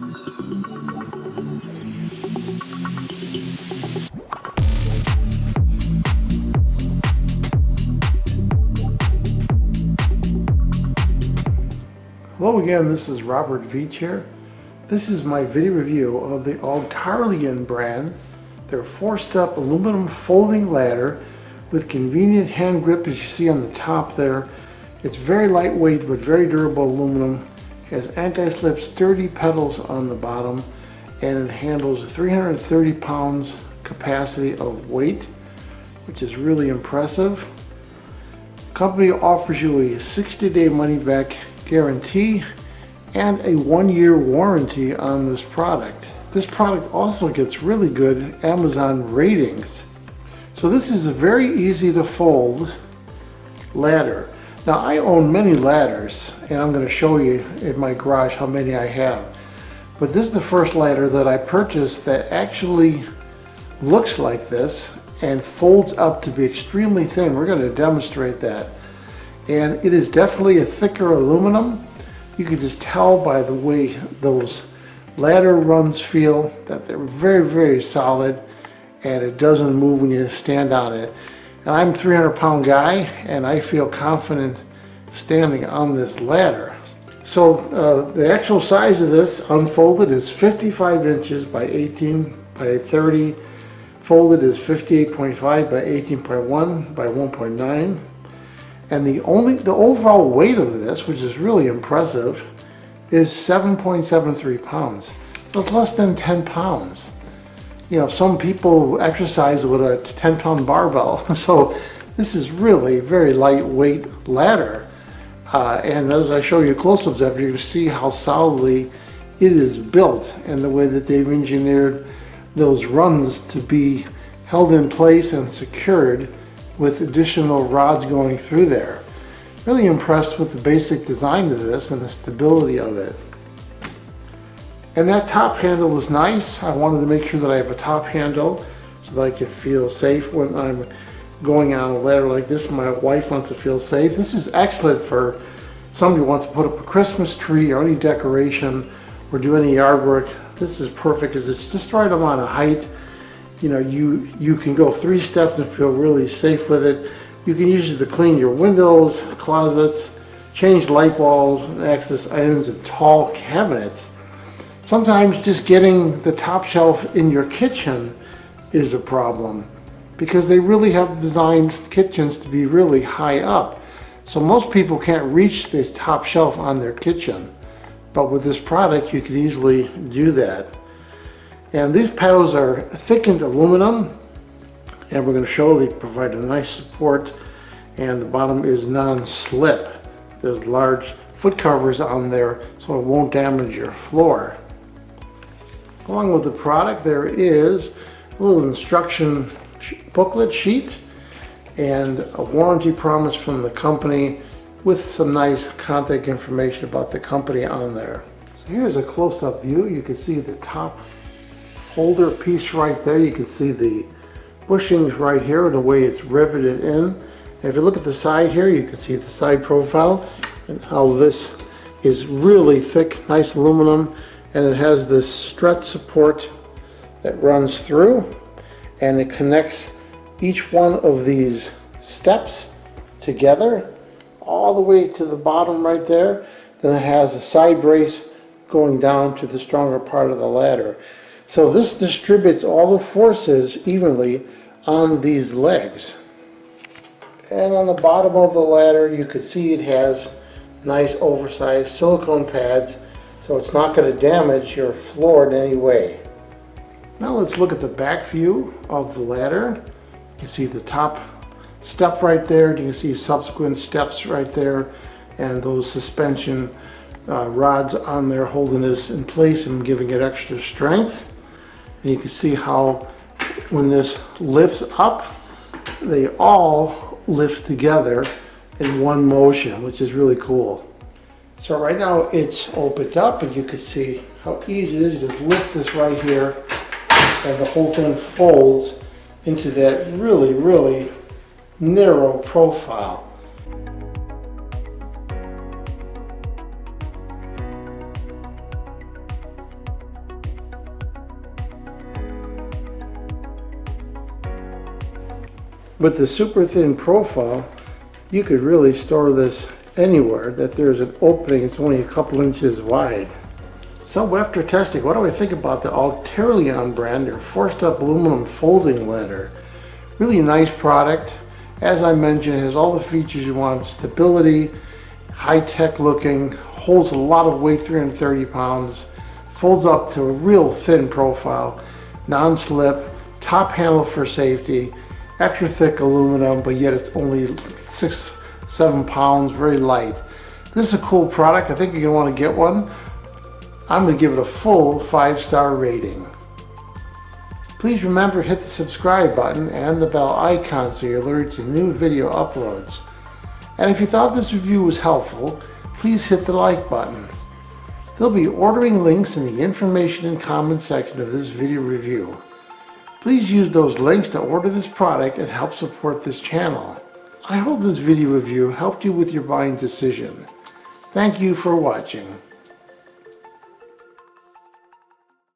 Hello again, this is Robert Veach here. This is my video review of the Augtarlion brand, their 4-step aluminum folding ladder with convenient hand grip, as you see on the top there. It's very lightweight but very durable aluminum. It has anti-slip sturdy pedals on the bottom, and it handles 330 pounds capacity of weight, which is really impressive. The company offers you a 60-day money-back guarantee and a 1-year warranty on this product. This product also gets really good Amazon ratings. So this is a very easy to fold ladder. Now I own many ladders, and I'm going to show you in my garage how many I have. But this is the first ladder that I purchased that actually looks like this and folds up to be extremely thin. We're going to demonstrate that. And it is definitely a thicker aluminum. You can just tell by the way those ladder runs feel that they're very, very solid, and it doesn't move when you stand on it. And I'm a 300-pound guy, and I feel confident standing on this ladder. So the actual size of this unfolded is 55 inches by 18 by 30. Folded is 58.5 by 18.1 by 1.9. And the overall weight of this, which is really impressive, is 7.73 pounds. So it's less than 10 pounds. You know, some people exercise with a 10-pound barbell. So this is really a very lightweight ladder. And as I show you close-ups of it, you see how solidly it is built and the way that they've engineered those rungs to be held in place and secured with additional rods going through there. Really impressed with the basic design of this and the stability of it. And that top handle is nice. I wanted to make sure that I have a top handle so that I can feel safe when I'm going on a ladder like this. My wife wants to feel safe. This is excellent for somebody who wants to put up a Christmas tree or any decoration or do any yard work. This is perfect because it's just right amount of height. You know, you can go 3 steps and feel really safe with it. You can use it to clean your windows, closets, change light bulbs, and access items in tall cabinets. Sometimes just getting the top shelf in your kitchen is a problem because they really have designed kitchens to be really high up. So most people can't reach the top shelf on their kitchen. But with this product, you can easily do that. And these pedals are thickened aluminum, and we're going to show they provide a nice support, and the bottom is non-slip. There's large foot covers on there so it won't damage your floor. Along with the product there is a little instruction booklet sheet and a warranty promise from the company with some nice contact information about the company on there. So here's a close-up view. You can see the top holder piece right there. You can see the bushings right here and the way it's riveted in. And if you look at the side here, you can see the side profile and how this is really thick, nice aluminum, and it has this strut support that runs through, and it connects each one of these steps together all the way to the bottom right there. Then it has a side brace going down to the stronger part of the ladder. So this distributes all the forces evenly on these legs. And on the bottom of the ladder, you can see it has nice oversized silicone pads, so it's not going to damage your floor in any way. Now let's look at the back view of the ladder. You can see the top step right there. You can see subsequent steps right there, and those suspension rods on there holding this in place and giving it extra strength. And you can see how when this lifts up, they all lift together in one motion, which is really cool. So right now it's opened up, and you can see how easy it is to just lift this right here, and the whole thing folds into that really, really narrow profile. With the super thin profile, you could really store this anywhere that there's an opening. It's only a couple inches wide. So after testing, what do I think about the Augtarlion brand, their forced up aluminum folding ladder? Really nice product. As I mentioned, it has all the features you want. Stability, high-tech looking, holds a lot of weight, 330 pounds, folds up to a real thin profile, non-slip, top handle for safety, extra thick aluminum, but yet it's only 6-7 pounds, very light. This is a cool product. I think you're going to want to get one. I'm going to give it a full 5-star rating. Please remember to hit the subscribe button and the bell icon so you're alerted to new video uploads. And if you thought this review was helpful, please hit the like button. There'll be ordering links in the information and comments section of this video review. Please use those links to order this product and help support this channel. I hope this video review helped you with your buying decision. Thank you for watching.